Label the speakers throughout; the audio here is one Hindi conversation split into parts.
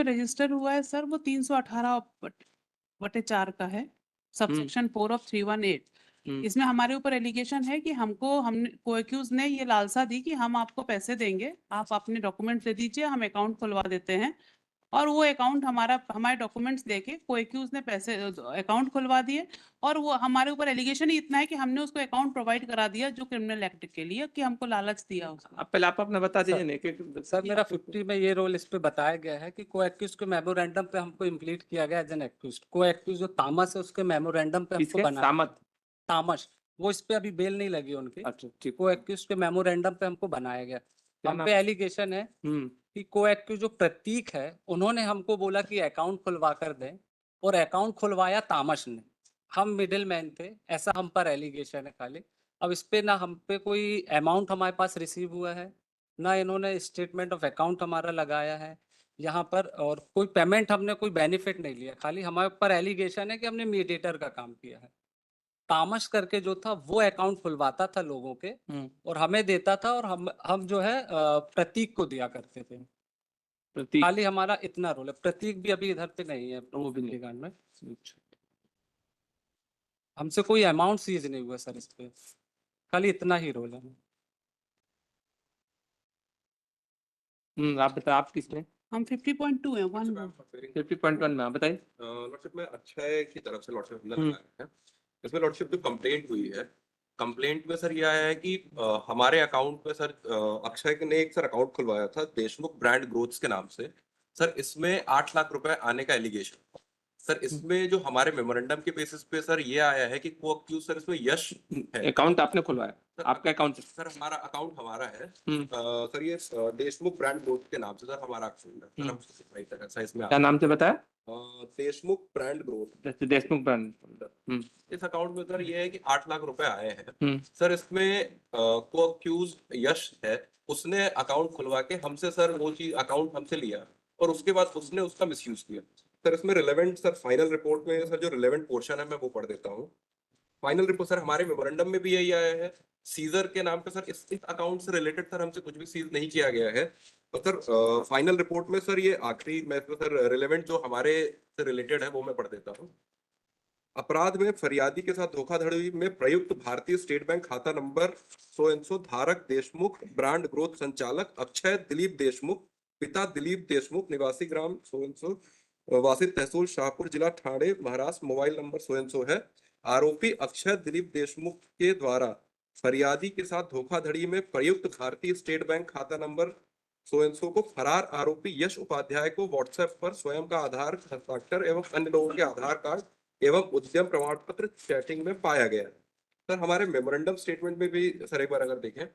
Speaker 1: पे रजिस्टर हुआ है सर वो 318/4 का है, सबसेक्शन 4 ऑफ 318। इसमें हमारे ऊपर एलिगेशन है कि हमने कोएक्यूज ने ये लालसा दी कि हम आपको पैसे देंगे, आप अपने डॉक्यूमेंट दे दीजिए, हम अकाउंट खुलवा देते हैं। और वो अकाउंट हमारे डॉक्यूमेंट्स देके कोएक्यूज ने पैसे अकाउंट खुलवा दिए। और वो हमारे ऊपर एलिगेशन ही इतना है कि हमने उसको अकाउंट प्रोवाइड करा दिया जो क्रिमिनल एक्ट के लिए, कि हमको लालच दिया उसको।
Speaker 2: अब पहले आप अपना बता दीजिए नहीं कि
Speaker 3: सर मेरा 50 में ये रोल इस पे बताया गया है कि को-एक्यूज के मेमोरेंडम पे हमको इम्प्लीट किया गया एज एन एक्यूज्ड। को-एक्यूज जो तामस है उसके मेमोरेंडम पे हमको
Speaker 2: किसके
Speaker 3: बनाया
Speaker 2: सामत
Speaker 3: तामस, वो इस पे अभी बेल नहीं लगी उनकी।
Speaker 2: अच्छा ठीक
Speaker 3: को-एक्यूज के मेमोरेंडम पे हमको बनाया गया। हम
Speaker 2: नाम?
Speaker 3: पे एलिगेशन है कि को-एक्यूज जो प्रतीक है उन्होंने हमको बोला कि अकाउंट खुलवा कर दें, और अकाउंट खुलवाया तामस ने, हम मिडिल मैन थे, ऐसा हम पर एलिगेशन है खाली। अब इस पे ना हम पे कोई अमाउंट हमारे पास रिसीव हुआ है, ना इन्होंने स्टेटमेंट ऑफ अकाउंट हमारा लगाया है यहाँ पर, और कोई पेमेंट हमने कोई बेनिफिट नहीं लिया। खाली हमारे ऊपर एलिगेशन है कि हमने मीडिएटर का काम किया है। तामस करके जो था वो अकाउंट खुलवाता था लोगों के और हमें देता था, और हम जो है प्रतीक को दिया करते थे।
Speaker 2: प्रतीक
Speaker 3: खाली हमारा इतना रोल है। प्रतीक भी अभी इधर पे नहीं है, वो भी निगरान में। हमसे कोई अमाउंट सीज नहीं हुआ सर इस पे, खाली इतना ही रोल है।
Speaker 2: आप बताइए आप किसमें?
Speaker 1: हम 50.2 है, 1
Speaker 2: 50.1 में आप बताइए।
Speaker 4: लॉर्डशिप में अक्षय की तरफ से लॉर्डशिप हमने लगाया है। इसमें लॉर्डशिप जो कंप्लेंट हुई है, कंप्लेंट में सर ये आया है कि हमारे अकाउंट में सर अक्षय ने एक सर अकाउंट खुलवाया था देशमुख ब्रांड ग्रोथ्स के नाम से। सर इसमें 8 लाख रुपए आने का एलिगेशन। सर इसमें जो हमारे मेमोरेंडम के बेसिस पे सर ये आया है कि को-एक्यूज सर इसमें यश है।
Speaker 2: अकाउंट आपने खुलवाया? आपका अकाउंट?
Speaker 4: सर हमारा अकाउंट हमारा है। सर ये देशमुख ब्रांड ग्रोथ के नाम से सर हमारा अकाउंट है। सर हम सही तरह से इसमें
Speaker 2: क्या नाम से बताया?
Speaker 4: Deshmukh brand growth.
Speaker 2: Deshmukh brand.
Speaker 4: इस अकाउंट में सर ये है कि 8 लाख रुपए आए हैं। सर इसमें को-एक्यूज यश है, उसने अकाउंट खुलवा के हमसे सर वो चीज अकाउंट हमसे लिया, और उसके बाद उसने उसका मिसयूज किया। सर इसमें रिलेवेंट सर फाइनल रिपोर्ट में सर जो रिलेवेंट पोर्शन है मैं वो पढ़ देता हूँ। फाइनल रिपोर्ट सर हमारे मेमोरेंडम में भी यही आया है। सीजर के नाम पे सर इस अकाउंट से रिलेटेड सर हमसे कुछ भी सीज नहीं किया गया है। और सर फाइनल रिपोर्ट में सर ये आखिरी मैं तो सर रिलेवेंट जो हमारे से रिलेटेड है वो मैं पढ़ देता हूँ। अपराध में फरियादी के साथ धोखाधड़ी में प्रयुक्त भारतीय स्टेट बैंक खाता नंबर सो एंड सो, धारक देशमुख ब्रांड ग्रोथ, संचालक अक्षय दिलीप देशमुख, पिता दिलीप देशमुख, निवासी ग्राम सो एंड सो, वासी तहसील शाहपुर, जिला Thane, Maharashtra, mobile number so and so है। आरोपी अक्षय दिलीप देशमुख के द्वारा फरियादी के साथ धोखाधड़ी में प्रयुक्त भारतीय स्टेट बैंक खाता नंबर सो एंड सो को फरार आरोपी यश उपाध्याय को व्हाट्सएप पर स्वयं का आधार हस्ताक्षर एवं अन्य लोगों के आधार कार्ड एवं उद्यम प्रमाण पत्र चैटिंग में पाया गया। सर हमारे मेमोरेंडम स्टेटमेंट में भी सर एक बार अगर देखें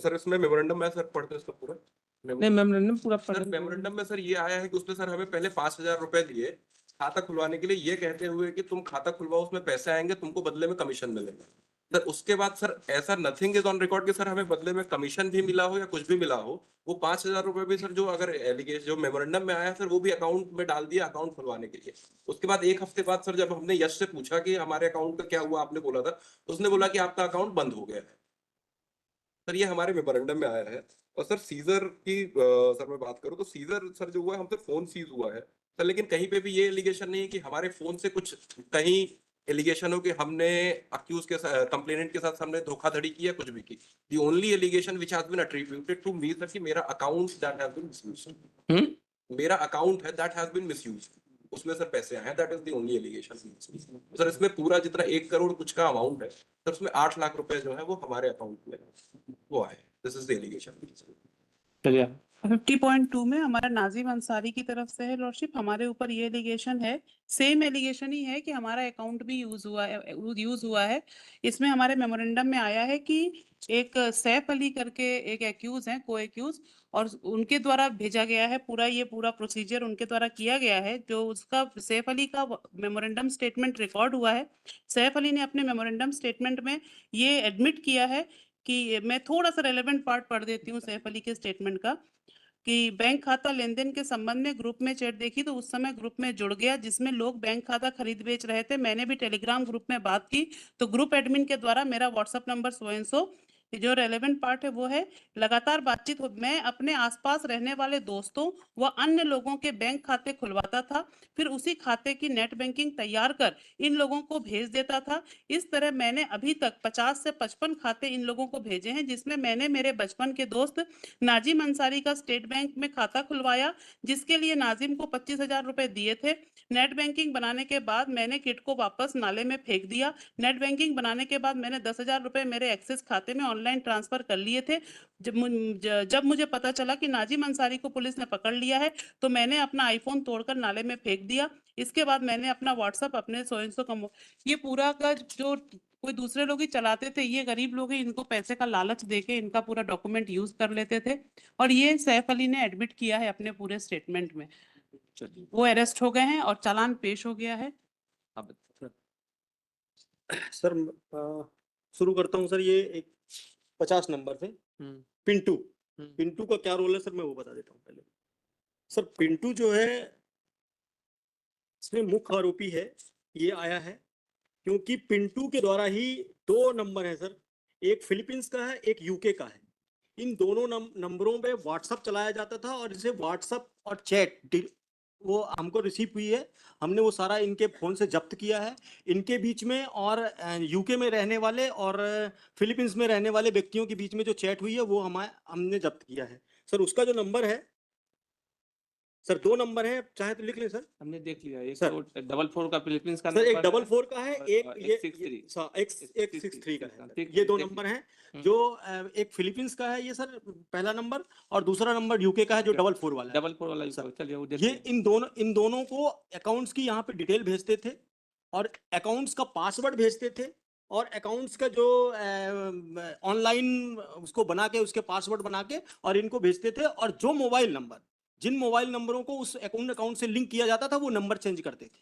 Speaker 4: सर इसमें मेमोरेंडम में सर पढ़ते इसका पूरा
Speaker 2: नहीं मेमोरेंडम पूरा
Speaker 4: सर मेमोरेंडम में सर ये आया है कि उसने सर हमें पहले 5,000 रुपए दिए खाता खुलवाने के लिए, ये कहते हुए कि तुम खाता खुलवाओ उसमें पैसे आएंगे, तुमको बदले में कमीशन मिलेगा। सर उसके बाद सर ऐसा नथिंग इज ऑन रिकॉर्ड कि सर हमें बदले में कमीशन भी मिला हो या कुछ भी मिला हो। वो 5,000 रुपए भी सर जो अगर एलिगेशन जो मेमोरेंडम में आया सर वो भी अकाउंट में डाल दिया अकाउंट खुलवाने के लिए। उसके बाद एक हफ्ते बाद सर जब हमने यश से पूछा कि हमारे अकाउंट का क्या हुआ, आपने बोला था, उसने बोला कि आपका अकाउंट बंद हो गया है। सर ये हमारे मेमोरेंडम में आया है। और सर सीजर की सर मैं बात करूं तो सीजर सर जो हुआ है हमसे फोन सीज हुआ है सर, लेकिन कहीं पे भी ये एलिगेशन नहीं है कि हमारे फोन से कुछ कहीं एलिगेशन हो कि हमने अक्यूज के कंप्लेनेंट के साथ हमने धोखाधड़ी की है कुछ भी की। The only allegation which has been attributed to me sir कि मेरा account that has been misused, मेरा अकाउंट है दैट हैज बीन मिसयूज्ड, उसमें सर पैसे आए हैं, that is the only allegation. Sir इसमें पूरा जितना 1 करोड़ कुछ का अमाउंट है सर उसमें 8 लाख रुपए जो है वो हमारे अकाउंट में वो आए। This is the allegation.
Speaker 2: चलिए
Speaker 1: 50.2 में हमारा नाजिम अंसारी की तरफ से है लॉर्डशिप, हमारे ऊपर ये एलिगेशन है, सेम एलिगेशन ही है कि हमारा अकाउंट भी यूज हुआ है। इसमें हमारे मेमोरेंडम में आया है कि एक सैफ अली करके एक एक्यूज है, को एक्यूज, और उनके द्वारा भेजा गया है ये पूरा प्रोसीजर उनके द्वारा किया गया है। जो उसका सैफ अली का मेमोरेंडम स्टेटमेंट रिकॉर्ड हुआ है, सैफ अली ने अपने मेमोरेंडम स्टेटमेंट में ये एडमिट किया है कि मैं थोड़ा सा रेलेवेंट पार्ट पढ़ देती हूँ सैफ अली के स्टेटमेंट का, कि बैंक खाता लेनदेन के संबंध में ग्रुप में चैट देखी तो उस समय ग्रुप में जुड़ गया जिसमें लोग बैंक खाता खरीद बेच रहे थे। मैंने भी टेलीग्राम ग्रुप में बात की तो ग्रुप एडमिन के द्वारा मेरा WhatsApp number so and so जो रेलेवेंट पार्ट है वो है लगातार बातचीत मैं अपने आसपास रहने वाले दोस्तों व अन्य लोगों के बैंक खाते खुलवाता था, फिर उसी खाते की नेट बैंकिंग तैयार कर इन लोगों को भेज देता था। इस तरह मैंने अभी तक 50 से 55 खाते इन लोगों को भेजे हैं, जिसमें मैंने मेरे बचपन के दोस्त नाजिम अंसारी का स्टेट बैंक में खाता खुलवाया, जिसके लिए नाजिम को 25,000 रुपए दिए थे। नेट बैंकिंग बनाने के बाद मैंने किट को वापस नाले में फेंक दिया। नेट बैंकिंग बनाने के बाद मैंने 10,000 रुपए मेरे एक्सिस खाते में ऑनलाइन ट्रांसफर कर लिए थे। जब मुझे पता चला कि नाजिम अंसारी को पुलिस ने पकड़ लिया है, तो मैंने अपना आईफोन तोड़कर नाले में फेंक दिया। इसके बाद मैंने अपना व्हाट्सएप अपने सो कम ये पूरा का जो कोई दूसरे लोग ही चलाते थे, ये गरीब लोग ही इनको पैसे का लालच देके इनका पूरा डॉक्यूमेंट यूज कर लेते थे, और ये सैफ अली ने एडमिट किया है अपने पूरे स्टेटमेंट में।
Speaker 2: चलिए
Speaker 1: वो अरेस्ट हो गए हैं और चालान पेश हो गया है।
Speaker 2: आप बताइए।
Speaker 5: सर शुरू करता हूँ सर, ये एक 50 नंबर से
Speaker 2: हम्म,
Speaker 5: पिंटू
Speaker 2: हम्म,
Speaker 5: पिंटू का क्या रोल है सर, मैं वो बता देता हूँ पहले। सर पिंटू जो है इसमें मुख्य आरोपी है, ये आया है क्योंकि पिंटू के द्वारा ही 2 नंबर है सर, एक फिलीपींस का है, एक यूके का है। इन दोनों नंबरों पे व्हाट्सएप चलाया जाता था और इसे व्हाट्सएप और चैट वो हमको रिसीव हुई है, हमने वो सारा इनके फोन से जब्त किया है। इनके बीच में और यूके में रहने वाले और फिलीपींस में रहने वाले व्यक्तियों के बीच में जो चैट हुई है वो हमने जब्त किया है। सर उसका जो नंबर है सर, 2 नंबर है, चाहे तो लिख लें सर।
Speaker 2: हमने देख लिया। एक
Speaker 5: सर।
Speaker 2: तो 44 का फिलीपींस का
Speaker 5: सर एक
Speaker 2: नंबर है
Speaker 5: 44 का है,
Speaker 2: और-
Speaker 5: एक
Speaker 2: और
Speaker 5: ये
Speaker 2: 63
Speaker 5: एक 63 का है।
Speaker 2: ठीक
Speaker 5: ये 2
Speaker 2: देख
Speaker 5: नंबर
Speaker 2: लिया।
Speaker 5: हैं जो एक फिलीपींस का है ये सर पहला नंबर, और दूसरा नंबर यूके का है जो 44 वाला है।
Speaker 2: 44 वाला
Speaker 5: सर,
Speaker 2: चलिए वो देख
Speaker 5: ये
Speaker 2: लिया।
Speaker 5: इन दोनों को अकाउंट्स की यहाँ पे डिटेल भेजते थे और अकाउंट्स का पासवर्ड भेजते थे, और अकाउंट्स का जो ऑनलाइन उसको बना के उसके पासवर्ड बना के और इनको भेजते थे, और जो मोबाइल नंबर जिन मोबाइल नंबरों को उस अकाउंट से लिंक किया जाता था वो नंबर चेंज करते थे।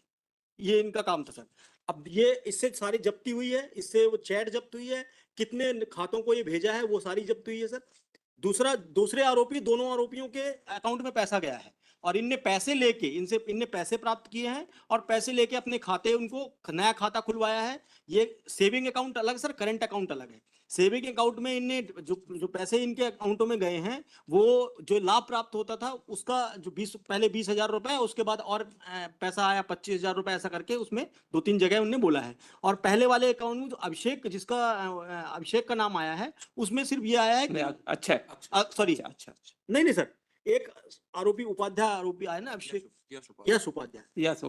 Speaker 5: ये इनका काम था सर। अब ये इससे सारी जब्ती हुई है, इससे वो चैट जब्त हुई है, कितने खातों को ये भेजा है वो सारी जब्त हुई है सर। दूसरे आरोपी, दोनों आरोपियों के अकाउंट में पैसा गया है और इनने पैसे लेके इनने पैसे प्राप्त किए हैं और पैसे लेके अपने खाते, उनको नया खाता खुलवाया है। ये सेविंग अकाउंट अलग सर, करंट अकाउंट अलग है। सेविंग अकाउंट में इनने जो पैसे इनके अकाउंटों में गए हैं वो जो लाभ प्राप्त होता था उसका जो पहले 20,000 रुपए, उसके बाद और पैसा आया 25,000 रुपए, ऐसा करके उसमें 2-3 जगह उनने बोला है। और पहले वाले अकाउंट में जो अभिषेक, जिसका अभिषेक का नाम आया है, उसमें सिर्फ ये आया है कि
Speaker 2: अच्छा है।
Speaker 5: सॉरी,
Speaker 2: अच्छा
Speaker 5: नहीं सर, एक आरोपी उपाध्याय आरोपी आया ना, अभिषेक यश उपाध्याय, यश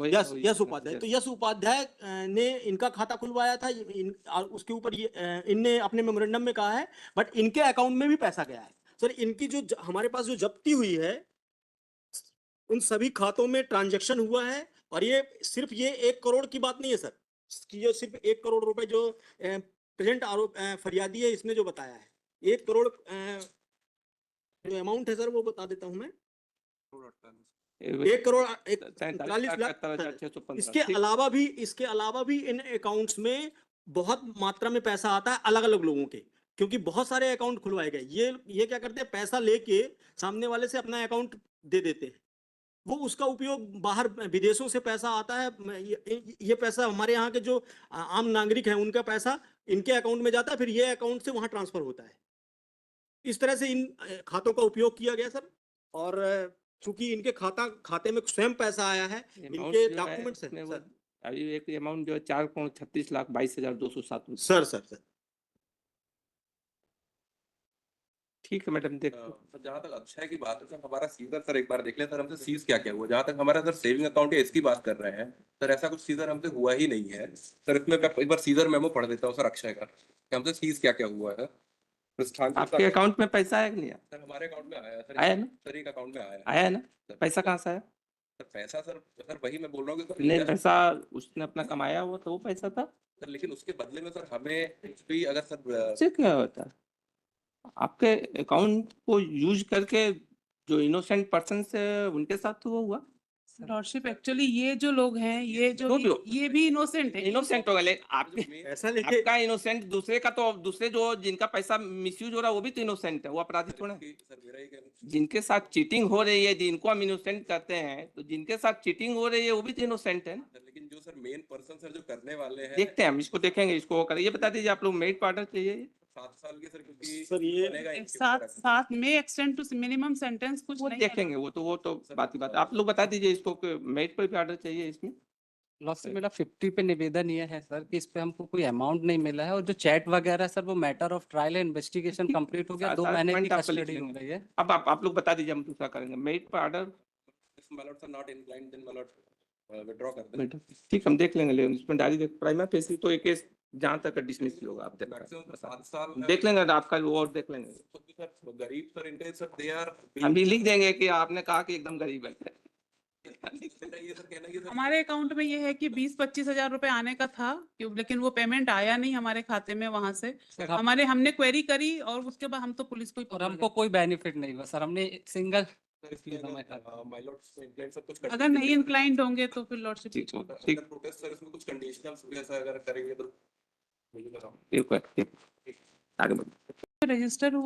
Speaker 5: उपाध्याय। तो यश उपाध्याय ने इनका खाता खुलवाया था, उसके ऊपर इनने अपने मेमोरेंडम में कहा है, बट इनके अकाउंट में भी पैसा गया है सर। इनकी जो हमारे पास जो जब्ती हुई है उन सभी खातों में ट्रांजैक्शन हुआ है, और ये सिर्फ ये 1 करोड़ की बात नहीं है सर, कि जो सिर्फ 1 करोड़ रुपए जो प्रेजेंट आरोप फरियादी है इसने जो बताया है, 1 करोड़ जो अमाउंट है सर वो बता देता हूं मैं, 1 करोड़ 43 लाख। इसके अलावा भी इन अकाउंट्स में बहुत मात्रा में पैसा आता है अलग अलग लोगों के, क्योंकि बहुत सारे अकाउंट खुलवाए गए। ये क्या करते हैं, पैसा लेके सामने वाले से अपना अकाउंट दे देते हैं, वो उसका उपयोग बाहर विदेशों से पैसा आता है, ये पैसा हमारे यहाँ के जो आम नागरिक हैं उनका पैसा इनके अकाउंट में जाता है, फिर ये अकाउंट से वहां ट्रांसफर होता है। इस तरह से इन खातों का उपयोग किया गया सर, और चूंकि इनके खाते में स्वयं पैसा आया है, इनके डॉक्यूमेंट्स हैं सर।
Speaker 2: अभी एक अमाउंट जो है 4,36,22,207
Speaker 5: सर
Speaker 2: ठीक है मैडम, देख
Speaker 4: जहाँ तक अक्षय की बात है सर, हमारा सीजर सर एक बार देख लें सर, हमसे सीज क्या क्या हुआ। जहाँ तक हमारा सर सेविंग अकाउंट है इसकी बात कर रहे हैं सर, ऐसा कुछ सीजर हमसे हुआ ही नहीं है सर। इसमें मैं एक बार सीजर मेमो पढ़ देता हूँ सर अक्षय का, कि हमसे सीज क्या क्या हुआ है।
Speaker 2: आपके अकाउंट में पैसा आया कि नहीं आया?
Speaker 4: सर हमारे अकाउंट में आया सर,
Speaker 2: आया ना?
Speaker 4: सर एक अकाउंट में आया
Speaker 2: आया ना? पैसा कहाँ से आया?
Speaker 4: सर पैसा सर वही मैं बोल रहा हूँ
Speaker 2: नहीं,
Speaker 4: कि
Speaker 2: पैसा उसने अपना कमाया हुआ तो वो पैसा था
Speaker 4: सर, लेकिन उसके बदले में सर हमें कुछ भी अगर सर
Speaker 2: उससे क्या होता है? आपके अकाउंट को यूज करके जो इनोसेंट पर्सन से उनके साथ हुआ
Speaker 1: लॉर्डशिप, एक्चुअली ये जो लोग हैं, ये जो
Speaker 2: जो भी हो।
Speaker 1: ये भी इनोसेंट है।
Speaker 2: इनोसेंट होगा, लेकिन आपके
Speaker 5: ऐसा लेके
Speaker 2: आपका इनोसेंट, दूसरे का तो, दूसरे जो जिनका पैसा मिसयूज हो रहा है वो भी तो इनोसेंट है, वो अपराधी थोड़ा है।
Speaker 4: सर मेरा ही कहना
Speaker 2: जिनके साथ चीटिंग हो रही है, जिनको हम इनोसेंट कहते हैं, तो जिनके साथ चीटिंग हो रही है वो भी तो इनोसेंट है ना।
Speaker 4: सर, लेकिन जो सर मेन पर्सन सर जो करने वाले हैं,
Speaker 2: देखते हैं हम, इसको देखेंगे, इसको करें। ये बता दीजिए आप लोग मेरिट पार्टनर चाहिए?
Speaker 4: 7 साल की सर क्योंकि
Speaker 5: सर ये
Speaker 4: बनेगा इनके ऊपर
Speaker 1: सात
Speaker 4: account।
Speaker 1: सात में एक्सटेंड टू मिनिमम सेंटेंस कुछ
Speaker 2: वो
Speaker 1: नहीं
Speaker 2: देखेंगे, वो तो बात ही बात। आप लोग बता दीजिए इसको कि मेरिट पर भी ऑर्डर चाहिए इसमें।
Speaker 3: लॉर्डशिप मेरा 50 पे निवेदन ये है सर कि इस पे हमको कोई अमाउंट नहीं मिला है, और जो चैट वगैरह सर वो matter of trial and investigation
Speaker 2: ठीक,
Speaker 3: कंप्लीट हो गया, 2
Speaker 2: सारा
Speaker 3: महीने की
Speaker 2: पॉइंट आपका लिख
Speaker 3: कस्टडी हो
Speaker 2: लेंगे।
Speaker 3: गई है।
Speaker 2: अब आप लोग बता दीजिए, हम दूसरा करेंगे। मेरिट पर order
Speaker 4: If my lords are not inclined, then my lord withdraw कर दें।
Speaker 2: ठीक, हम देख लेंगे, लेकिन इसमें डायरी देख प्राइमा फेसी तो एक केस जहाँ तक डिसमिस होगा आप देख
Speaker 4: Maximum तो 7 साल
Speaker 2: देख लेंगे, आपका वो और देख लेंगे।
Speaker 4: खुद भी सर गरीब सर इनके सर दे आर
Speaker 2: हम भी लिख देंगे कि आपने कहा कि एकदम गरीब है।
Speaker 4: ये सर कहना ये सर
Speaker 1: हमारे अकाउंट में ये है कि 20-25 हजार रुपए आने का था, लेकिन वो पेमेंट आया नहीं हमारे खाते में वहां से।
Speaker 3: सर हम,
Speaker 1: हमने क्वेरी करी और उसके बाद हम तो पुलिस को ही
Speaker 3: और
Speaker 1: पकड़
Speaker 3: हमको
Speaker 1: गए।
Speaker 3: कोई बेनिफिट नहीं हुआ सर, हमने सिंगल
Speaker 4: सर इसमें माय लॉर्ड्स में inclined सर कुछ
Speaker 1: अगर नहीं इंक्लाइंड होंगे तो फिर लॉर्डशिप
Speaker 2: ठीक
Speaker 4: ठीक प्रोटेस्ट सर इसमें कुछ कंडीशनल ऐसा अगर करेंगे तो
Speaker 2: ठीक है, ठीक आगे बढ़ो।
Speaker 1: रजिस्टर